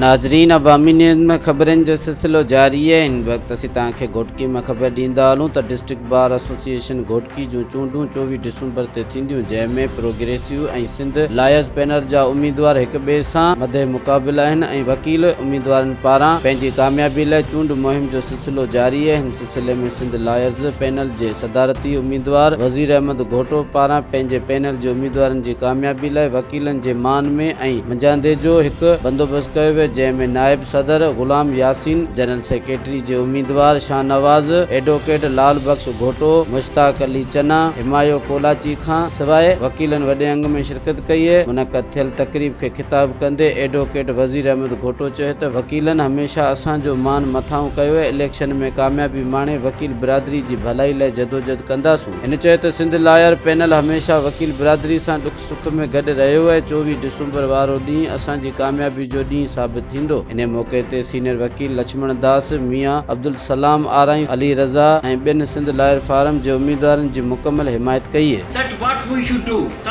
नाजरीन, अवामी न्यूज़ में खबरनि जो सिलसिलो जारी है। इन वक्त असीं तव्हांखे घोटकी में खबर ॾींदा हलूं त डिस्ट्रिक्ट बार एसोसिएशन घोटकी जूं चूंडूं 24 डिसंबर ते थींदियूं, जंहिंमें प्रोग्रेसिव ऐं सिंध लायर्स पैनल जा उम्मीदवार हिक ॿिए सां मदे मुक़ाबिल आहिनि ऐं वकील उम्मीदवारनि पारां पंहिंजी कामयाबी लाइ चूंड मुहिम जो सिलसिलो जारी है। हिन सिलसिले में सिंध लायर्स पैनल जे सदारती उम्मीदवार वज़ीर अहमद घोटो पारां पंहिंजे पैनल जे उम्मीदवारनि जी कामयाबी लाइ वकीलनि जे मान में ऐं मंझांदे जो हिकु बंदोबस्त कयो वियो, जंहिंमें नायब सदर गुलाम यासीन, जनरल सेक्रेटरी जे उम्मीदवार शाहनवाज, एडवोकेट लाल बख्श घोटो, मुश्ताक अली चना, हिमायो कोलाची खां सवाइ वकीलनि वॾे अंग में शिरकत कई है। मुनक़द थियल तकरीब खे खिताब कंदे एडवोकेट वज़ीर अहमद घोटो चयो त वकीलनि हमेशा असांजो मान मथां कयो है। इलेक्शन में कामयाबी माणे वकील बिरादरी जी भलाई लाइ जदोजहद कंदासूं। हिन चयो त सिंध लायर पैनल हमेशा वकील बिरादरी सां दुख सुख में गॾु रहियो है। 24 डिसंबर वारो ॾींहुं असांजी कामयाबी जो ॾींहुं साबित थींदो। इन मौके ते सीनियर वकील लक्ष्मण दास, मियां अब्दुल सलाम आराई, अली रज़ा ऐं ॿियनि सिंध लायर फार्म जे उम्मीदवारनि जी मुकमल हिमायत कई है।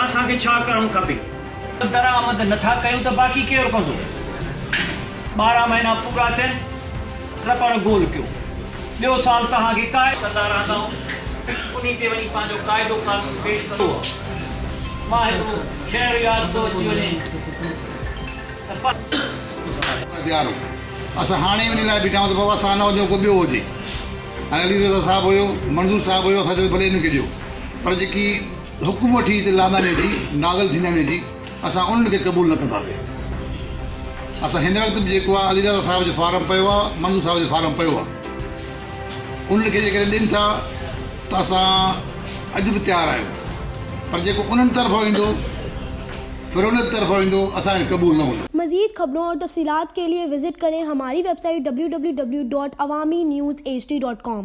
असांखे छा करणु खपे? दरामद नथा कयूं त बाक़ी केरु कंदो? 12 महीना पूरा थियनि, रबड़ गोल कयो, ॿियो साल तव्हांखे काइदो कंदा रहंदा, उन ते वञी पंहिंजो क़ाइदो कानून पेश कयो। मां हिकु शहर यादि थो अची वञे तैयार हो, असां हाणे वञी लाइ बीठा आहियूं त बाबा असां न वञो, को ॿियो हुजे। ऐं अली रज़ा साहिबु हुयो, मंज़ूर साहिबु हुयो, असां चयो भले हिनखे ॾियो, पर जेकी हुकुम वठी हिते लादाने जी नाज़िल थींदाने जी असां उन्हनि खे क़बूल न कंदासीं। असां हिन वक़्तु बि जेको आहे अली रज़ा साहिब जो फार्म पियो आहे, मंज़ूर साहिब जो फार्म पियो आहे, उन्हनि खे जेकॾहिं ॾियनि था त असां अॼु बि तयारु आहियूं, पर जेको उन्हनि तरफ़ां ईंदो फिर उन तरफ़ां ईंदो असांखे क़बूल न हूंदो। मज़ीद खबरों और तफसीलात के लिए विजिट करें हमारी वेबसाइट www.awamiNewsHD.com।